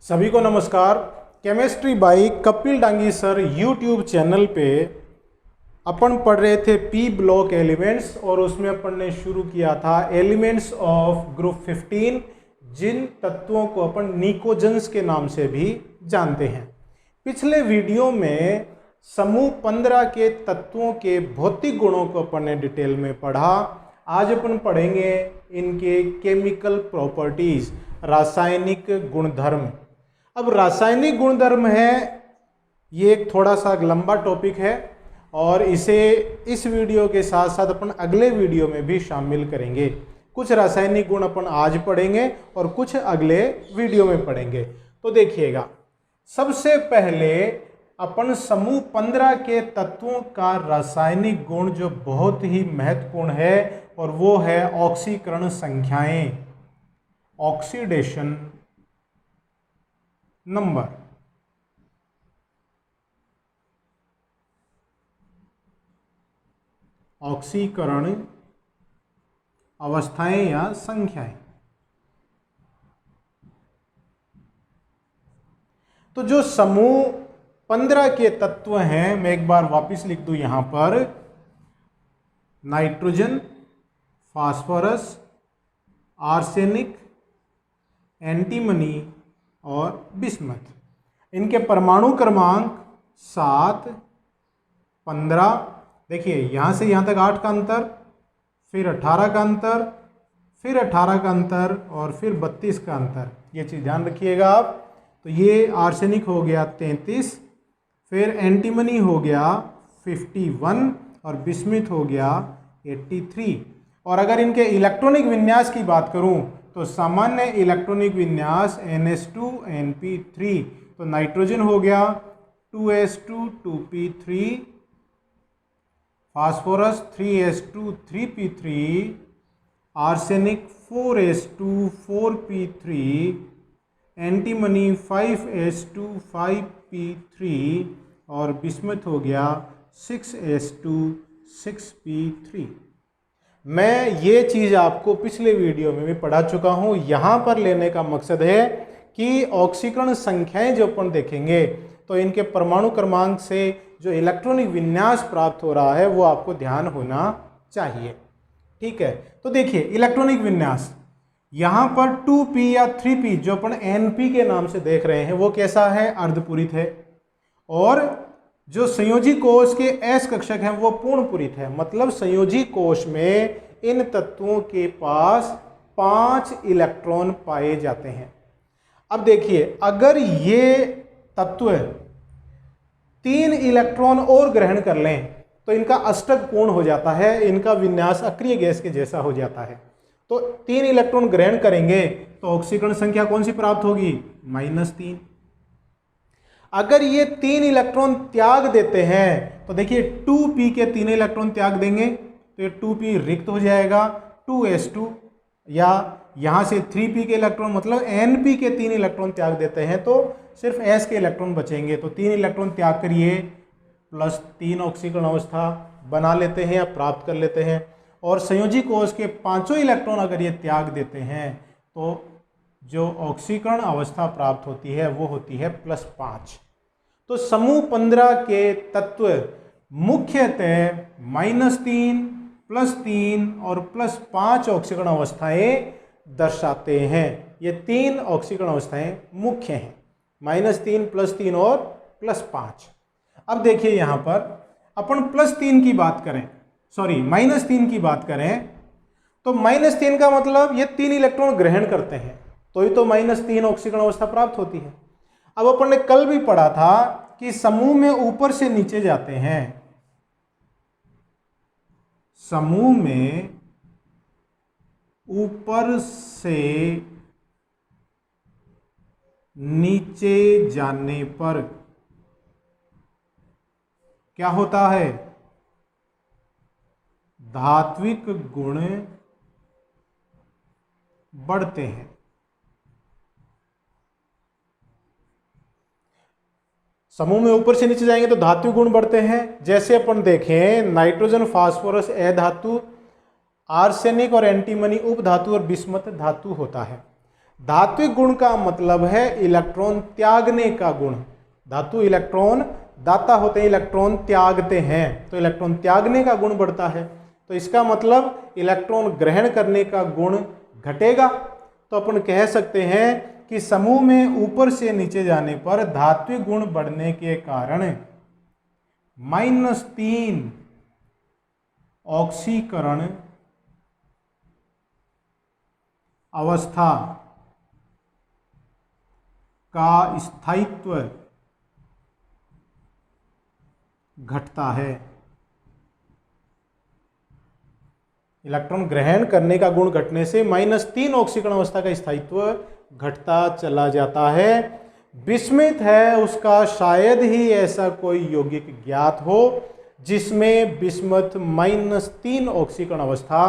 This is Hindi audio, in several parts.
सभी को नमस्कार। Chemistry by Kapil Dangi sir YouTube channel पे अपन पढ़ रहे थे पी ब्लॉक एलिमेंट्स और उसमें अपन ने शुरू किया था एलिमेंट्स ऑफ ग्रुप 15, जिन तत्वों को अपन निकोजेंस के नाम से भी जानते हैं। पिछले वीडियो में समूह 15 के तत्वों के भौतिक गुणों को अपन ने डिटेल में पढ़ा। आज अपन पढ़ेंगे इनके केमिकल प्रॉपर्टीज, रासायनिक गुणधर्म। अब रासायनिक गुणधर्म है, ये एक थोड़ा सा लंबा टॉपिक है और इसे इस वीडियो के साथ साथ अपन अगले वीडियो में भी शामिल करेंगे। कुछ रासायनिक गुण अपन आज पढ़ेंगे और कुछ अगले वीडियो में पढ़ेंगे। तो देखिएगा, सबसे पहले अपन समूह 15 के तत्वों का रासायनिक गुण जो बहुत ही महत्वपूर्ण है और वो है ऑक्सीकरण संख्याएं, ऑक्सीडेशन नंबर। ऑक्सीकरण अवस्थाएं या संख्याएं। तो जो समूह 15 के तत्व हैं, मैं एक बार वापस लिख दूं यहां पर, नाइट्रोजन, फास्फोरस, आर्सेनिक, एंटीमनी और बिस्मथ। इनके परमाणु क्रमांक 7, 15, देखिए यहां से यहां तक 8 का अंतर, फिर 18 का अंतर, फिर 18 का अंतर और फिर 32 का अंतर। ये चीज़ ध्यान रखिएगा आप। तो ये आर्सेनिक हो गया 33, फिर एंटीमनी हो गया 51 और बिस्मथ हो गया 83। और अगर इनके इलेक्ट्रॉनिक विन्यास की बात करूं तो सामान्य इलेक्ट्रॉनिक विन्यास NH2 NP3। तो नाइट्रोजन हो गया 2s2 2p3, phosphorus 3s2 3p3, arsenic 4s2 4p3, antimony 5s2 5p3 और बिस्मथ हो गया 6s2 6p3। मैं ये चीज़ आपको पिछले वीडियो में भी पढ़ा चुका हूँ। यहाँ पर लेने का मकसद है कि ऑक्सीकरण संख्याएं जो अपन देखेंगे तो इनके परमाणु क्रमांक से जो इलेक्ट्रॉनिक विन्यास प्राप्त हो रहा है वो आपको ध्यान होना चाहिए। ठीक है, तो देखिए इलेक्ट्रॉनिक विन्यास यहाँ पर 2p या 3p जो अपन NP के नाम से देख रहे हैं वो कैसा है, अर्धपूरित है। और जो संयोजी कोष के S कक्षक हैं वो पूर्णपूरित है। मतलब संयोजी कोष में इन तत्वों के पास 5 इलेक्ट्रॉन पाए जाते हैं। अब देखिए, अगर ये तत्व 3 इलेक्ट्रॉन और ग्रहण कर लें तो इनका अष्टक पूर्ण हो जाता है, इनका विन्यास अक्रिय गैस के जैसा हो जाता है। तो 3 इलेक्ट्रॉन ग्रहण करेंगे तो ऑक्सीकरण संख्या कौन सी प्राप्त होगी, -3। अगर ये 3 इलेक्ट्रॉन त्याग देते हैं तो देखिए 2p के 3 इलेक्ट्रॉन त्याग देंगे तो ये 2p रिक्त हो जाएगा, 2s2, या यहाँ से 3p के इलेक्ट्रॉन मतलब np के 3 इलेक्ट्रॉन त्याग देते हैं तो सिर्फ s के इलेक्ट्रॉन बचेंगे। तो 3 इलेक्ट्रॉन त्याग करिए +3 ऑक्सीकरण अवस्था बना लेते हैं या प्राप्त कर लेते हैं। और संयोजी कोष के 5 इलेक्ट्रॉन अगर ये त्याग देते हैं तो जो ऑक्सीकरण अवस्था प्राप्त होती है वो होती है +5। तो समूह 15 के तत्व मुख्यतः -3, +3 और +5 ऑक्सीकरण अवस्थाएं दर्शाते हैं। ये 3 ऑक्सीकरण अवस्थाएं मुख्य हैं, -3, +3 और +5। अब देखिए यहाँ पर अपन +3 की बात करें, -3 की बात करें तो -3 का मतलब ये 3 इलेक्ट्रॉन ग्रहण करते हैं तो ही तो -3 ऑक्सीकरण अवस्था प्राप्त होती है। अब अपन ने कल भी पढ़ा था कि समूह में ऊपर से नीचे जाते हैं, समूह में ऊपर से नीचे जाने पर क्या होता है, धात्विक गुण बढ़ते हैं। समूह में ऊपर से नीचे जाएंगे तो धात्विक गुण बढ़ते हैं। जैसे अपन देखें, नाइट्रोजन फास्फोरस अधातु, आर्सेनिक और एंटीमनी उपधातु और बिस्मथ धातु होता है। धात्विक गुण का मतलब है इलेक्ट्रॉन त्यागने का गुण। धातु इलेक्ट्रॉन दाता होते हैं, इलेक्ट्रॉन त्यागते हैं, तो इलेक्ट्रॉन त्यागने का गुण बढ़ता है। तो इसका मतलब इलेक्ट्रॉन ग्रहण करने का गुण घटेगा। तो अपन कह सकते हैं कि समूह में ऊपर से नीचे जाने पर धात्विक गुण बढ़ने के कारण -3 ऑक्सीकरण अवस्था का स्थायित्व घटता है। इलेक्ट्रॉन ग्रहण करने का गुण घटने से -3 ऑक्सीकरण अवस्था का स्थायित्व घटता चला जाता है। विस्मित है उसका शायद ही ऐसा कोई यौगिक ज्ञात हो जिसमें विस्मत -3 ऑक्सीकरण अवस्था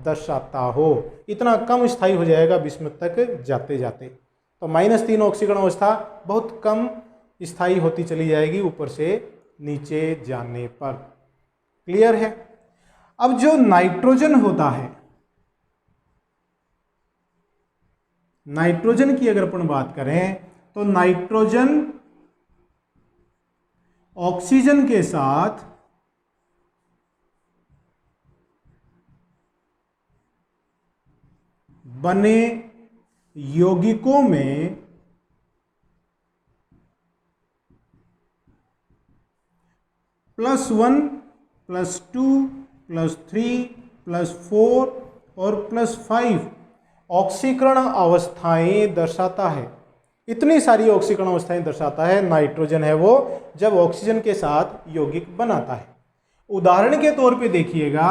दर्शाता हो। इतना कम स्थायी हो जाएगा विस्मत तक जाते जाते। तो -3 ऑक्सीकरण अवस्था बहुत कम स्थायी होती चली जाएगी ऊपर से नीचे जाने पर। क्लियर है? अब जो नाइट्रोजन होता है, नाइट्रोजन की अगर अपन बात करें तो नाइट्रोजन ऑक्सीजन के साथ बने यौगिकों में +1 +2 +3 +4 और +5 ऑक्सीकरण अवस्थाएं दर्शाता है। इतनी सारी ऑक्सीकरण अवस्थाएं दर्शाता है नाइट्रोजन है वो, जब ऑक्सीजन के साथ यौगिक बनाता है। उदाहरण के तौर पे देखिएगा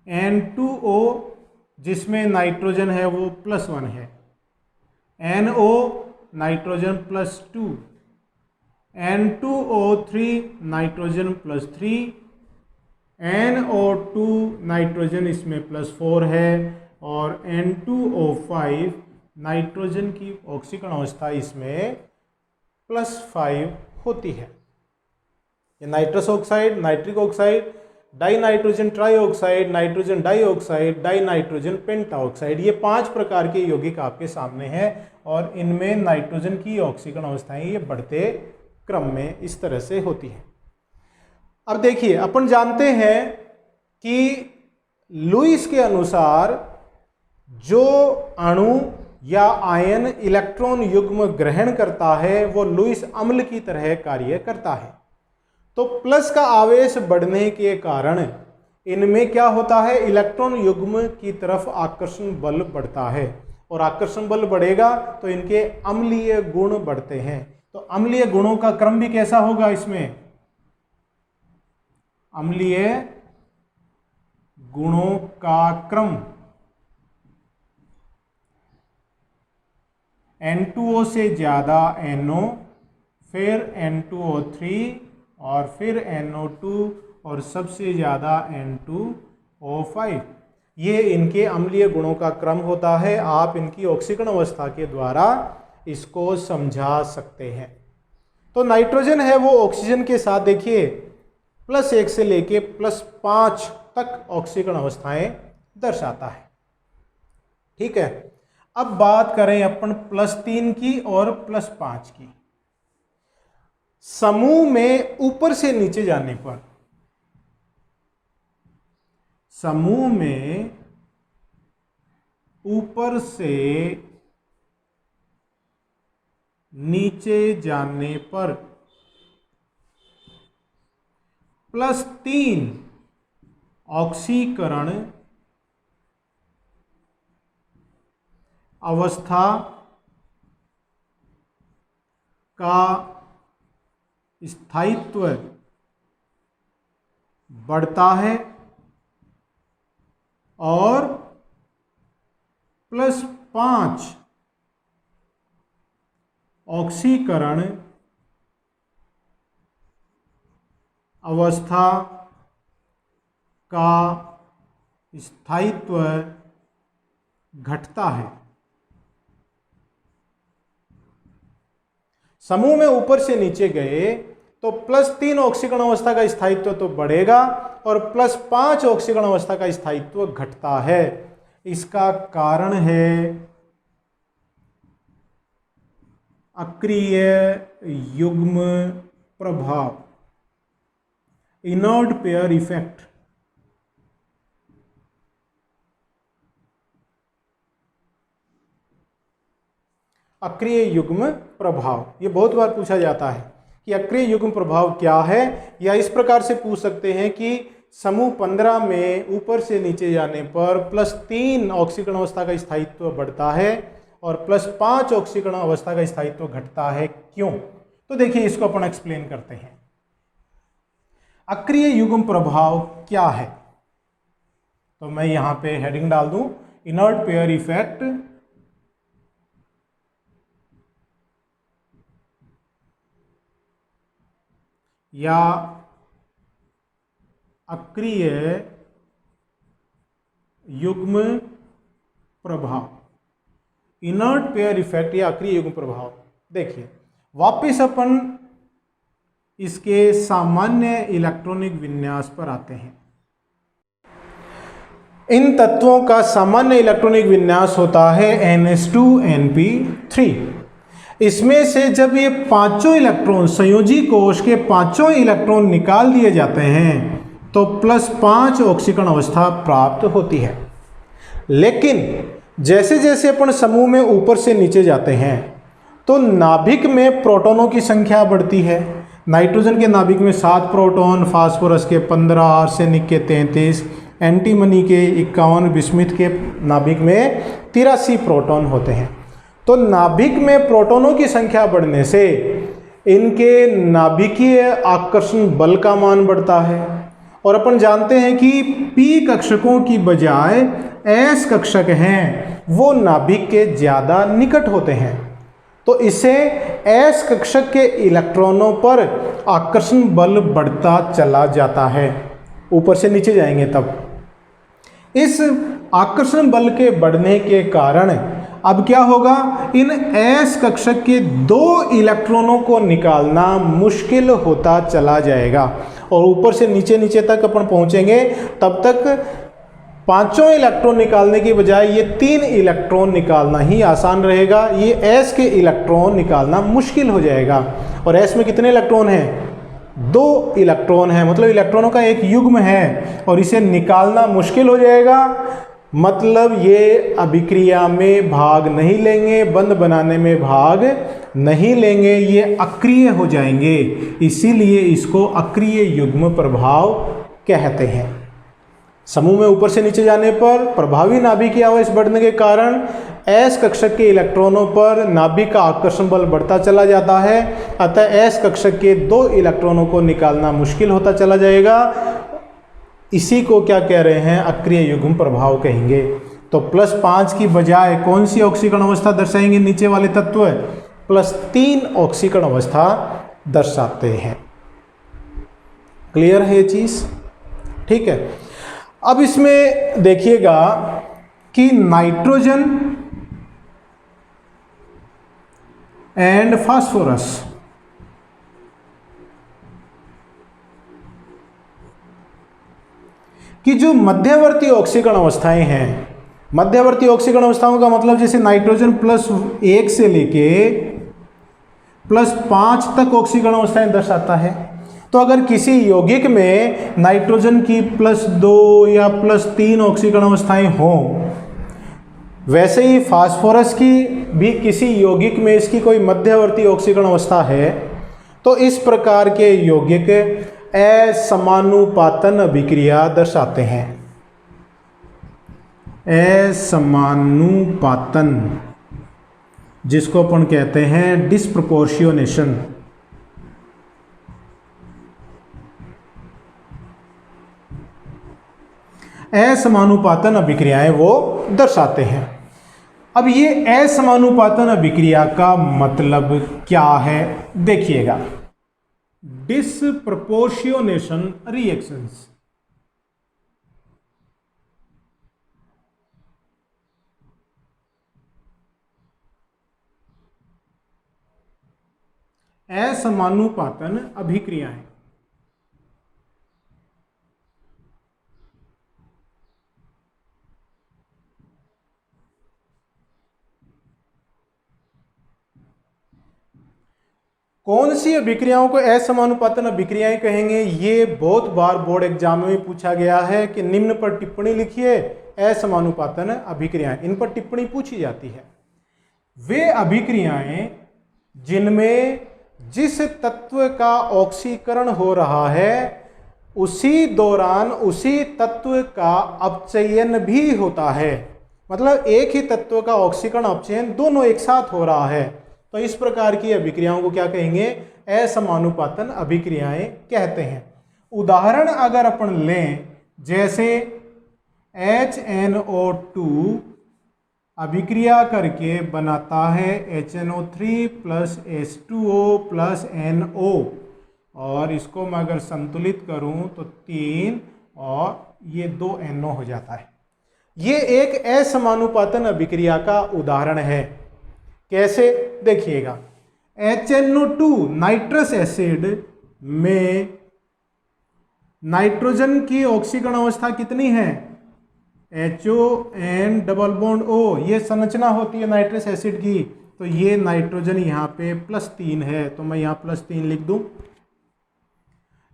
N2O जिसमें नाइट्रोजन है वो +1 है, NO nitrogen +2, N2O3 nitrogen +3, NO2 nitrogen इसमें +4 है और N2O5 नाइट्रोजन की ऑक्सीकरण अवस्था इसमें +5 होती है। ये nitrous oxide, nitric oxide, die nitrogen trioxide, nitrogen dioxide, die nitrogen pentoxide, ये 5 प्रकार के यौगिक आपके सामने हैं और इनमें नाइट्रोजन की ऑक्सीकरण अवस्थाएं ये बढ़ते क्रम में इस तरह से होती है। अब देखिए अपन जानते हैं कि लुईस के अनुसार जो अणु या आयन इलेक्ट्रॉन युग्म ग्रहण करता है वो लुईस अम्ल की तरह कार्य करता है। तो प्लस का आवेश बढ़ने के कारण इनमें क्या होता है, इलेक्ट्रॉन युग्म की तरफ आकर्षण बल बढ़ता है और आकर्षण बल बढ़ेगा तो इनके अम्लीय गुण बढ़ते हैं। तो अम्लीय गुणों का क्रम भी कैसा होगा इसमें, अम्लीय गुणों का क्रम N2O से ज्यादा NO, फिर N2O3 और फिर NO2 और सबसे ज्यादा N2O5। ये इनके अम्लीय गुणों का क्रम होता है। आप इनकी ऑक्सीकरण अवस्था के द्वारा इसको समझा सकते हैं। तो नाइट्रोजन है वो ऑक्सीजन के साथ देखिए +1 से लेके +5 तक ऑक्सीकरण अवस्थाएं दर्शाता है। ठीक है, अब बात करें अपन +3 की और +5 की। समूह में ऊपर से नीचे जाने पर, समूह में ऊपर से नीचे जाने पर +3 ऑक्सीकरण अवस्था का स्थायित्व बढ़ता है और +5 ऑक्सीकरण अवस्था का स्थायित्व घटता है। समूह में ऊपर से नीचे गए तो +3 ऑक्सीकरण अवस्था का स्थायित्व तो बढ़ेगा और +5 ऑक्सीकरण अवस्था का स्थायित्व घटता है। इसका कारण है अक्रिय युग्म प्रभाव, इनर्ट पेयर इफेक्ट। अक्रिय युग्म प्रभाव, ये बहुत बार पूछा जाता है कि अक्रिय युग्म प्रभाव क्या है, या इस प्रकार से पूछ सकते हैं कि समूह 15 में ऊपर से नीचे जाने पर +3 ऑक्सीकरण अवस्था का स्थायित्व बढ़ता है और +5 ऑक्सीकरण अवस्था का स्थायित्व घटता है, क्यों? तो देखिए इसको अपन एक्सप्लेन करते हैं। अक्रिय युग्म प्रभाव क्या है, तो मैं यहां पे हेडिंग डाल दूं, इनर्ट पेयर इफेक्ट या अक्रिय युग्म प्रभाव, इनर्ट पेयर इफेक्ट या अक्रिय युग्म प्रभाव। देखिए वापस अपन इसके सामान्य इलेक्ट्रॉनिक विन्यास पर आते हैं। इन तत्वों का सामान्य इलेक्ट्रॉनिक विन्यास होता है NH2NP3। इसमें से जब ये पांचों इलेक्ट्रॉन संयोजी कोश के पांचों इलेक्ट्रॉन निकाल दिए जाते हैं तो +5 ऑक्सीकरण अवस्था प्राप्त होती है। लेकिन जैसे जैसे अपन समूह में ऊपर से नीचे जाते हैं तो नाभिक में प्रोटॉनों की संख्या बढ़ती है। नाइट्रोजन के नाभिक में 7 प्रोटॉन, फास्फोरस के 15, आर्सेनिक के 33, एंटीमनी के 51, बिस्मिथ के नाभिक में 83 प्रोटॉन होते हैं। तो नाभिक में प्रोटॉनों की संख्या बढ़ने से इनके नाभिकीय आकर्षण बल का मान बढ़ता है, और अपन जानते हैं कि P कक्षकों की बजाय S कक्षक हैं वो नाभिक के ज़्यादा निकट होते हैं, तो इससे S कक्षक के इलेक्ट्रॉनों पर आकर्षण बल बढ़ता चला जाता है। ऊपर से नीचे जाएंगे तब इस आकर्षण बल के बढ़ने के कारण अब क्या होगा, इन S कक्षक के 2 इलेक्ट्रॉनों को निकालना मुश्किल होता चला जाएगा, और ऊपर से नीचे नीचे तक अपन पहुंचेंगे तब तक पांचों इलेक्ट्रॉन निकालने की बजाय ये 3 इलेक्ट्रॉन निकालना ही आसान रहेगा। ये S के इलेक्ट्रॉन निकालना मुश्किल हो जाएगा। और S में कितने इलेक्ट्रॉन हैं? 2 इलेक्ट्रॉन है, मतलब इलेक्ट्रॉनों का एक युग्म है, और इसे निकालना मुश्किल हो जाएगा। मतलब ये अभिक्रिया में भाग नहीं लेंगे, बंध बनाने में भाग नहीं लेंगे, ये अक्रिय हो जाएंगे। इसीलिए इसको अक्रिय युग्म प्रभाव कहते हैं। समूह में ऊपर से नीचे जाने पर प्रभावी नाभिकीय आवेश बढ़ने के कारण S कक्षक के इलेक्ट्रॉनों पर नाभिक का आकर्षण बल बढ़ता चला जाता है, अतः S कक्षक के 2 इलेक्ट्रॉनों को निकालना मुश्किल होता चला जाएगा। इसी को क्या कह रहे हैं? अक्रिय युग्म प्रभाव कहेंगे। तो +5 की बजाय कौन सी ऑक्सीकरण अवस्था दर्शाएंगे? नीचे वाले तत्व +3 ऑक्सीकरण अवस्था दर्शाते हैं। क्लियर है ये चीज? ठीक है। अब इसमें देखिएगा कि नाइट्रोजन एंड फास्फोरस की जो मध्यवर्ती ऑक्सीकरण अवस्थाएं हैं, मध्यवर्ती ऑक्सीकरण अवस्थाओं का मतलब जैसे नाइट्रोजन +1 से लेके +5 तक ऑक्सीकरण अवस्थाएं दर्शाता है। तो अगर किसी यौगिक में नाइट्रोजन की +2 या +3 ऑक्सीकरण अवस्थाएं हों, वैसे ही फास्फोरस की भी किसी यौगिक में इसकी कोई मध्यवर्ती ऑक्सीकरण अवस्था है, तो इस प्रकार के यौगिक असमानुपातन अभिक्रिया दर्शाते हैं। असमानुपातन, जिसको अपन कहते हैं डिस्प्रपोर्शियोनेशन। असमानुपातन अभिक्रियाएं वो दर्शाते हैं। अब ये असमानुपातन अभिक्रिया का मतलब क्या है? देखिएगा, डिस्प्रपोर्शियोनेशन रिएक्शंस। असमानुपातन अभिक्रियाएं कौन सी अभिक्रियाओं को असमानुपातन अभिक्रियाएं कहेंगे? ये बहुत बार बोर्ड एग्जाम में पूछा गया है कि निम्न पर टिप्पणी लिखिए असमानुपातन अभिक्रियाएं। इन पर टिप्पणी पूछी जाती है। वे अभिक्रियाएं जिनमें जिस तत्व का ऑक्सीकरण हो रहा है उसी दौरान उसी तत्व का अपचयन भी होता है। मतलब एक ही तत्व का ऑक्सीकरण अपचयन दोनों एक साथ हो रहा है, तो इस प्रकार की अभिक्रियाओं को क्या कहेंगे? असमानुपातन अभिक्रियाएं कहते हैं। उदाहरण अगर अपन लें, जैसे HNO2 अभिक्रिया करके बनाता है HNO3 plus H2O plus NO, और इसको मैं अगर संतुलित करूं तो 3 और ये 2 NO हो जाता है। ये एक असमानुपातन अभिक्रिया का उदाहरण है। कैसे? देखिएगा, HNO2 नाइट्रस एसिड में नाइट्रोजन की ऑक्सीकरण अवस्था कितनी है? HON डबल बॉन्ड O, ये संरचना होती है नाइट्रस एसिड की। तो ये नाइट्रोजन यहाँ पे +3 है, तो मैं यहाँ +3 लिख दूं।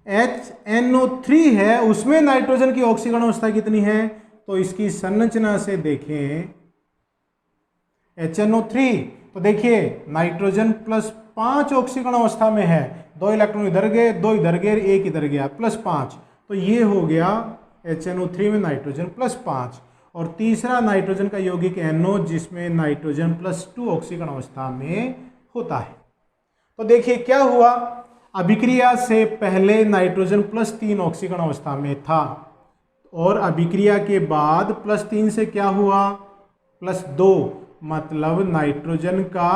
HNO3 है, उसमें नाइट्रोजन की ऑक्सीकरण अवस्था कितनी है? तो इसकी संरचना से देखें HNO3, तो देखिए नाइट्रोजन +5 ऑक्सीकरण अवस्था में है। 2 इलेक्ट्रॉन इधर गए, 2 इधर गए, 1 इधर गया, +5। तो ये हो गया HNO3 में नाइट्रोजन +5। और तीसरा नाइट्रोजन का यौगिक NO, जिसमें नाइट्रोजन +2 ऑक्सीकरण अवस्था में होता है। तो देखिए क्या हुआ, अभिक्रिया से पहले नाइट्रोजन +3 ऑक्सीकरण अवस्था में था, और अभिक्रिया के बाद +3 से क्या हुआ? +2, मतलब नाइट्रोजन का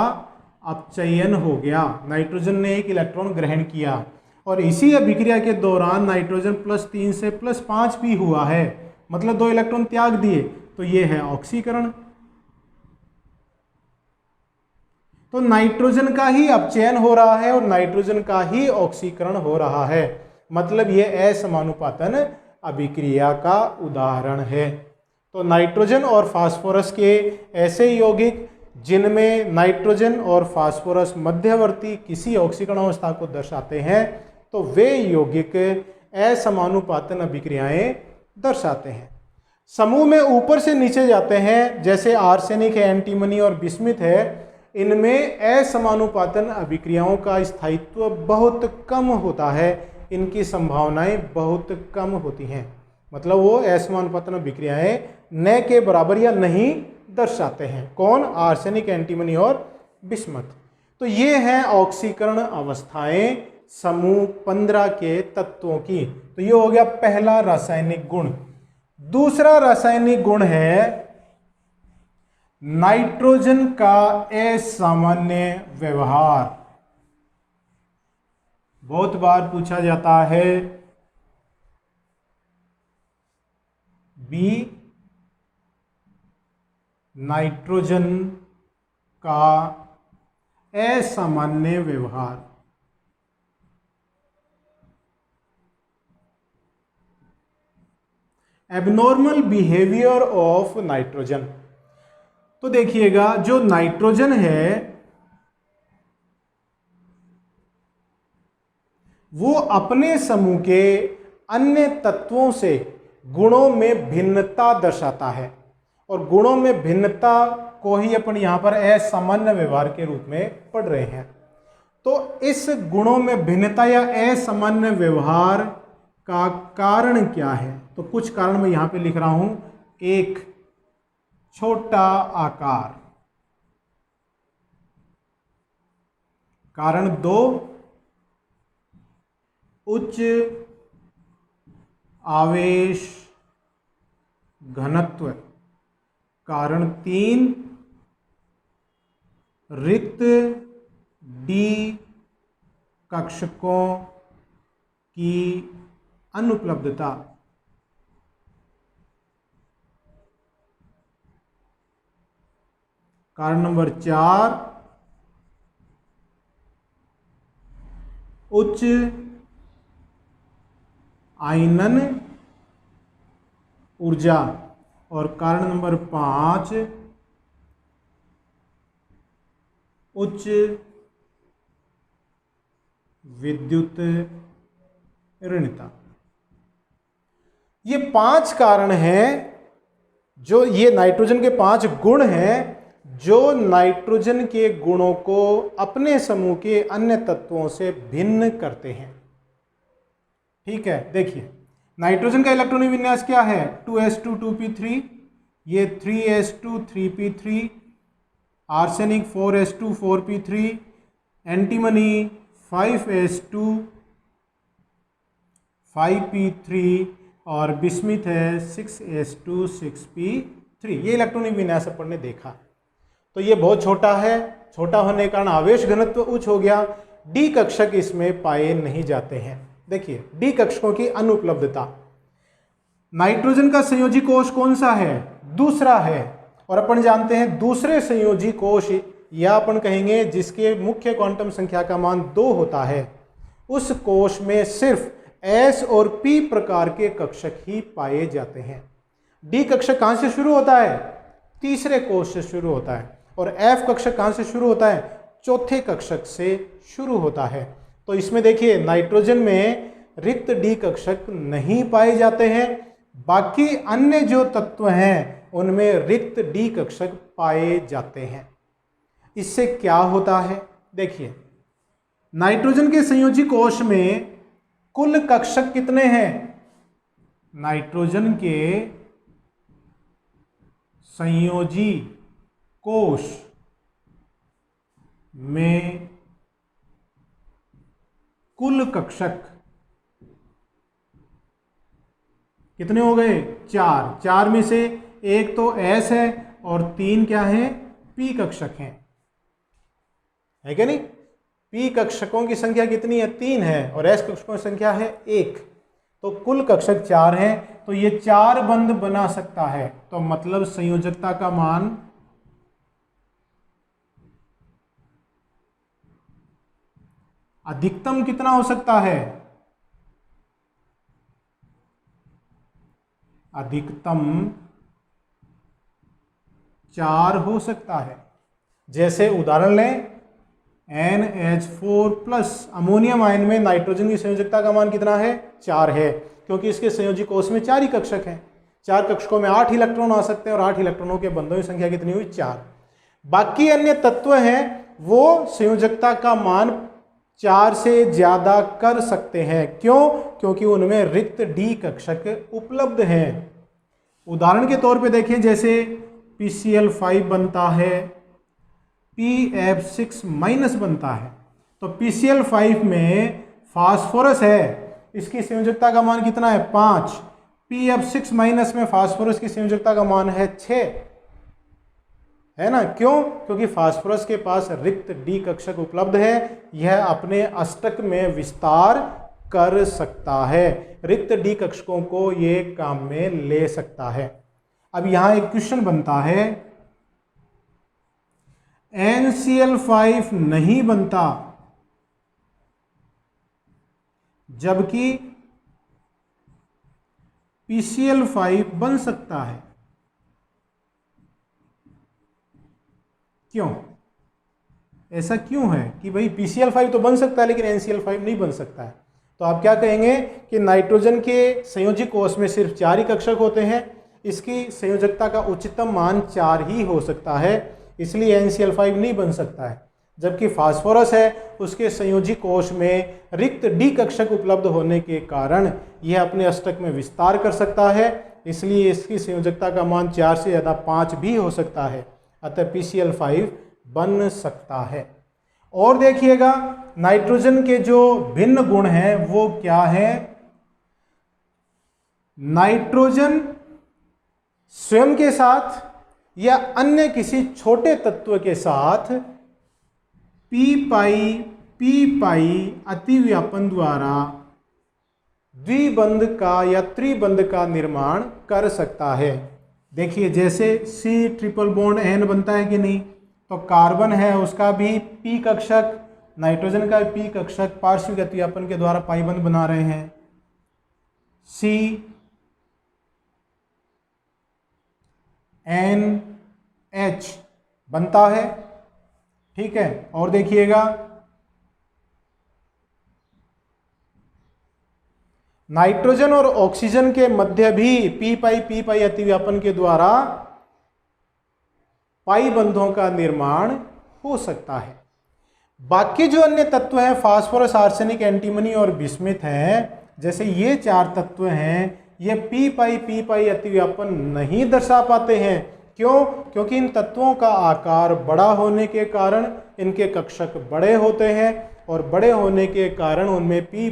अपचयन हो गया। नाइट्रोजन ने 1 इलेक्ट्रॉन ग्रहण किया, और इसी अभिक्रिया के दौरान नाइट्रोजन +3 से +5 भी हुआ है, मतलब 2 इलेक्ट्रॉन त्याग दिए। तो ये है ऑक्सीकरण। तो नाइट्रोजन का ही अपचयन हो रहा है और नाइट्रोजन का ही ऑक्सीकरण हो रहा है, मतलब ये असमानुपातन अभिक्रिया का उदाहरण है। तो नाइट्रोजन और फास्फोरस के ऐसे यौगिक जिनमें नाइट्रोजन और फास्फोरस मध्यवर्ती किसी ऑक्सीकरण अवस्था को दर्शाते हैं, तो वे यौगिक असमानुपातन अभिक्रियाएं दर्शाते हैं। समूह में ऊपर से नीचे जाते हैं, जैसे आर्सेनिक है, एंटीमनी और बिस्मिथ है, इनमें असमानुपातन अभिक्रियाओं का स्थायित्व बहुत कम होता है, इनकी संभावनाएं बहुत कम होती हैं। मतलब वो असमानुपातन अभिक्रियाएं न के बराबर या नहीं दर्शाते हैं। कौन? आर्सेनिक, एंटीमनी और बिस्मथ। तो ये हैं ऑक्सीकरण अवस्थाएं समूह 15 के तत्वों की। तो ये हो गया पहला रासायनिक गुण। दूसरा रासायनिक गुण है नाइट्रोजन का असामान्य व्यवहार। बहुत बार पूछा जाता है बी, नाइट्रोजन का असामान्य व्यवहार। Abnormal behaviour of nitrogen. तो देखिएगा, जो नाइट्रोजन है वो अपने समूह के अन्य तत्वों से गुणों में भिन्नता दर्शाता है, और गुणों में भिन्नता को ही अपन यहां पर असामान्य व्यवहार के रूप में पढ़ रहे हैं। तो इस गुणों में भिन्नता या असामान्य व्यवहार का कारण क्या है? तो कुछ कारण मैं यहां पे लिख रहा हूं। 1, छोटा आकार। कारण 2, उच्च आवेश घनत्व। कारण 3, रिक्त डी कक्षकों की अनुपलब्धता। कारण नंबर 4, उच्च आयनन ऊर्जा। और कारण नंबर 5, उच्च विद्युत ऋणता। ये 5 कारण हैं, जो ये नाइट्रोजन के 5 गुण हैं जो नाइट्रोजन के गुणों को अपने समूह के अन्य तत्वों से भिन्न करते हैं। ठीक है, देखिए नाइट्रोजन का इलेक्ट्रॉनिक विन्यास क्या है, 2s2 2p3, ये 3s2 3p3, arsenic 4s2 4p3, antimony 5s2 5p3 और बिस्मिथ है 6s2 6p3। ये इलेक्ट्रॉनिक विन्यास अपन ने देखा। तो ये बहुत छोटा है, छोटा होने के कारण आवेश घनत्व उच्च हो गया। डी कक्षक इसमें पाए नहीं जाते हैं। देखिए डी कक्षकों की अनुपलब्धता। नाइट्रोजन का संयोजी कोष कौन सा है, दूसरा है, और अपन जानते हैं दूसरे संयोजी कोष या अपन कहेंगे जिसके मुख्य क्वांटम संख्या का मान 2 होता है, उस कोष में सिर्फ S और P प्रकार के कक्षक ही पाए जाते हैं। डी कक्षक कहां से शुरू होता है, तीसरे कोष से शुरू होता है, और F कक्षक कहां से शुरू होता है, चौथे कक्षक से शुरू होता है। तो इसमें देखिए नाइट्रोजन में रिक्त डी कक्षक नहीं पाए जाते हैं, बाकी अन्य जो तत्व हैं उनमें रिक्त डी कक्षक पाए जाते हैं। इससे क्या होता है, देखिए नाइट्रोजन के संयोजी कोष में कुल कक्षक कितने हैं, नाइट्रोजन के संयोजी कोष में कुल कक्षक कितने हो गए, 4। 4 में से एक तो S है और 3 क्या है, P कक्षक हैं, है क्या नहीं। P कक्षकों की संख्या कितनी है, 3 है, और S कक्षकों की संख्या है 1, तो कुल कक्षक 4 हैं। तो ये 4 बंध बना सकता है, तो मतलब संयोजकता का मान अधिकतम कितना हो सकता है, अधिकतम 4 हो सकता है। जैसे उदाहरण लें NH4+, अमोनियम आयन में नाइट्रोजन की संयोजकता का मान कितना है, 4 है, क्योंकि इसके संयोजी कोष में 4 ही कक्षक हैं। 4 कक्षकों में 8 इलेक्ट्रॉन आ सकते हैं, और 8 इलेक्ट्रॉनों के बंधों की संख्या कितनी हुई, 4। बाकी अन्य तत्व हैं वो संयोजकता का मान 4 से ज्यादा कर सकते हैं। क्यों, क्योंकि उनमें रिक्त डी कक्षक उपलब्ध हैं। उदाहरण के तौर पे देखें, जैसे PCl5 बनता है, PF6- बनता है, तो PCl5 में फास्फोरस है, इसकी संयोजकता का मान कितना है, 5। PF6- में फास्फोरस की संयोजकता का मान है 6, है ना। क्यों, क्योंकि फास्फोरस के पास रिक्त डी कक्षक उपलब्ध है, यह अपने अष्टक में विस्तार कर सकता है, रिक्त डी कक्षकों को ये काम में ले सकता है। अब यहां एक क्वेश्चन बनता है, NCl5 नहीं बनता जबकि PCl5 बन सकता है, क्यों, ऐसा क्यों है कि भाई PCl5 तो बन सकता है लेकिन NCl5 नहीं बन सकता है। तो आप क्या कहेंगे कि नाइट्रोजन के संयोजी कोष में सिर्फ 4 ही कक्षक होते हैं, इसकी संयोजकता का उच्चतम मान 4 ही हो सकता है, इसलिए NCl5 नहीं बन सकता है। जबकि फास्फोरस है, उसके संयोजी कोष में रिक्त डी कक्षक उपलब्ध होने के कारण यह अपने अष्टक में विस्तार कर सकता है, इसलिए इसकी संयोजकता का मान 4 से ज़्यादा 5 भी हो सकता है, अतः PCl5 बन सकता है। और देखिएगा नाइट्रोजन के जो भिन्न गुण हैं वो क्या है, नाइट्रोजन स्वयं के साथ या अन्य किसी छोटे तत्व के साथ पी पाई अतिव्यापन द्वारा द्विबंध का या त्रिबंध का निर्माण कर सकता है। देखिए जैसे C ट्रिपल बॉन्ड N बनता है कि नहीं, तो कार्बन है उसका भी P कक्षक, नाइट्रोजन का P कक्षक पार्श्विक अतिव्यापन के द्वारा पाई बंध बना रहे हैं, CNH बनता है, ठीक है। और देखिएगा नाइट्रोजन और ऑक्सीजन के मध्य भी पी पाई अतिव्यापन के द्वारा पाई बंधों का निर्माण हो सकता है। बाकी जो अन्य तत्व हैं फास्फोरस, आर्सेनिक, एंटीमनी और बिस्मिथ हैं, जैसे ये 4 तत्व हैं, ये पी पाई अतिव्यापन नहीं दर्शा पाते हैं। क्यों? क्योंकि इन तत्वों का आकार बड़ा होने के कारण इनके कक्षक बड़े होते हैं और बड़े होने के कारण उनमें पी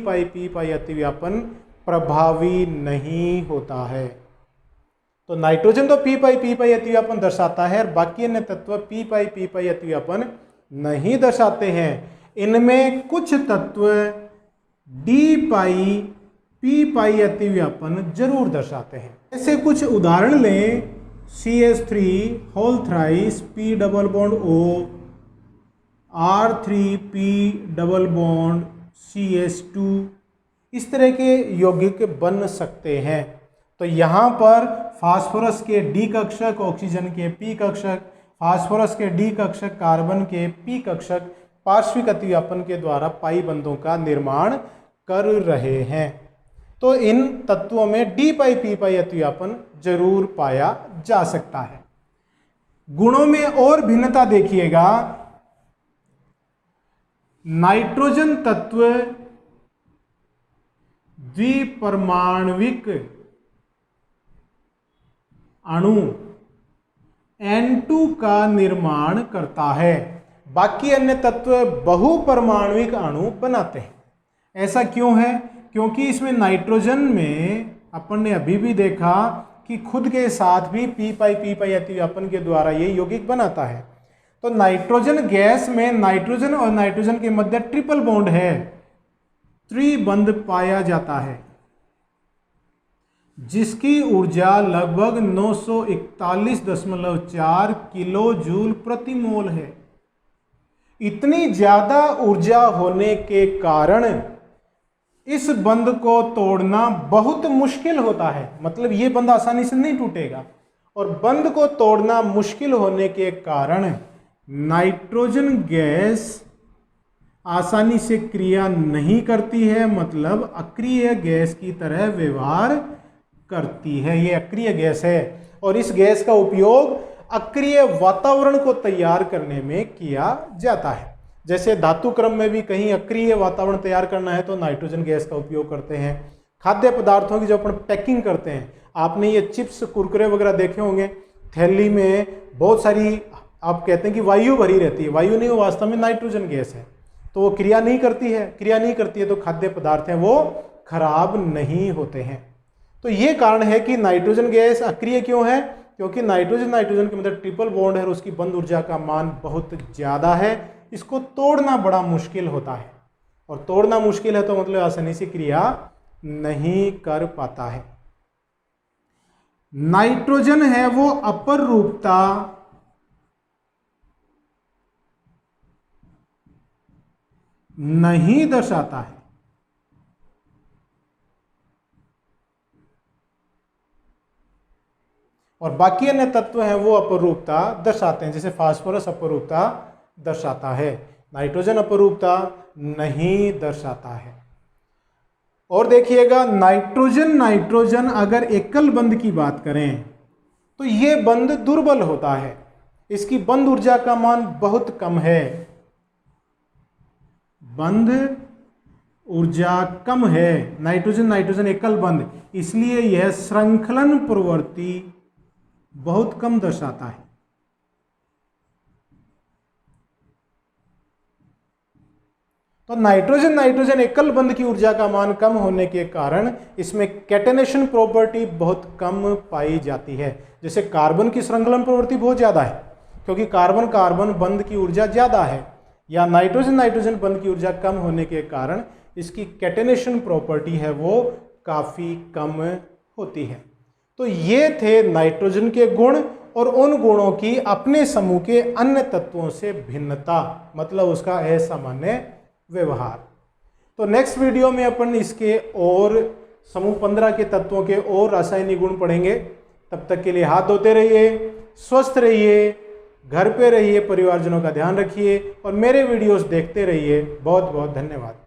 पाई अतिव्यापन प्रभावी नहीं होता है। तो नाइट्रोजन तो पी पाई अतिव्यापन दर्शाता है और बाकी अन्य तत्व पी पाई अतिव्यापन नहीं दर्शाते हैं। इनमें कुछ तत्व डी पी पाई अतिव्यापन जरूर दर्शाते हैं। ऐसे कुछ उदाहरण लें, CH3 whole thrice P double bond O, R3P double bond CH2, इस तरह के यौगिक बन सकते हैं। तो यहाँ पर फास्फोरस के डी कक्षक, ऑक्सीजन के पी कक्षक, फास्फोरस के डी कक्षक, कार्बन के पी कक्षक पार्श्विक अतिव्यापन के द्वारा पाई बंधों का निर्माण कर रहे हैं। तो इन तत्वों में डी पी पाई अतिव्यापन जरूर पाया जा सकता है। गुणों में और भिन्नता देखिएगा। नाइट्रोजन तत्व द्विपरमाण्विक अणु N2 का निर्माण करता है, बाकी अन्य तत्व बहुपरमाण्विक अणु बनाते हैं। ऐसा क्यों है? क्योंकि इसमें नाइट्रोजन में अपन ने अभी भी देखा कि खुद के साथ भी पी पाई अतिव्यापन के द्वारा ये यौगिक बनाता है। तो नाइट्रोजन गैस में नाइट्रोजन और नाइट्रोजन के मध्य ट्रिपल बॉन्ड है, त्रिबंध पाया जाता है, जिसकी ऊर्जा लगभग 941.4 किलो जूल प्रति मोल है। इतनी ज्यादा ऊर्जा होने के कारण इस बंध को तोड़ना बहुत मुश्किल होता है। मतलब ये बंध आसानी से नहीं टूटेगा और बंध को तोड़ना मुश्किल होने के कारण नाइट्रोजन गैस आसानी से क्रिया नहीं करती है, मतलब अक्रिय गैस की तरह व्यवहार करती है। ये अक्रिय गैस है और इस गैस का उपयोग अक्रिय वातावरण को तैयार करने में किया जाता है। जैसे धातु क्रम में भी कहीं अक्रिय वातावरण तैयार करना है तो नाइट्रोजन गैस का उपयोग करते हैं। खाद्य पदार्थों की जो अपन पैकिंग करते हैं, आपने ये चिप्स कुरकुरे वगैरह देखे होंगे, थैली में बहुत सारी आप कहते हैं कि वायु भरी रहती है, वायु नहीं, वो वास्तव में नाइट्रोजन गैस है। तो वो क्रिया नहीं करती है तो खाद्य पदार्थ हैं वो खराब नहीं होते हैं। तो ये कारण है कि नाइट्रोजन गैस अक्रिय क्यों है, क्योंकि नाइट्रोजन के मतलब ट्रिपल बॉन्ड है और उसकी बंध ऊर्जा का मान बहुत ज़्यादा है। इसको तोड़ना बड़ा मुश्किल होता है और तोड़ना मुश्किल है तो मतलब आसानी से क्रिया नहीं कर पाता है। नाइट्रोजन है वो अपर रूपता नहीं दर्शाता है। और बाकी अन्य तत्व हैं वो अपरूपता दर्शाते हैं, जैसे फास्फोरस अपरूपता दर्शाता है, नाइट्रोजन अपरूपता नहीं दर्शाता है। और देखिएगा नाइट्रोजन अगर एकल बंध की बात करें तो ये बंध दुर्बल होता है, इसकी बंध ऊर्जा का मान बहुत कम है, बंध ऊर्जा कम है। नाइट्रोजन एकल बंध, इसलिए यह श्रृंखलन प्रवृत्ति बहुत कम दर्शाता है। तो नाइट्रोजन एकल बंध की ऊर्जा का मान कम होने के कारण इसमें कैटेनेशन प्रॉपर्टी बहुत कम पाई जाती है। जैसे कार्बन की श्रृंखलन प्रवृत्ति बहुत ज्यादा है क्योंकि कार्बन बंध की ऊर्जा ज्यादा है, या नाइट्रोजन बंध की ऊर्जा कम होने के कारण इसकी कैटेनेशन प्रॉपर्टी है वो काफी कम होती है। तो ये थे नाइट्रोजन के गुण और उन गुणों की अपने समूह के अन्य तत्वों से भिन्नता, मतलब उसका असामान्य व्यवहार। तो नेक्स्ट वीडियो में अपन इसके और समूह 15 के तत्वों के और रासायनिक गुण पढ़ेंगे। तब तक के लिए हाथ धोते रहिए, स्वस्थ रहिए, घर पे रहिए, परिवारजनों का ध्यान रखिए और मेरे वीडियोस देखते रहिए। बहुत बहुत धन्यवाद।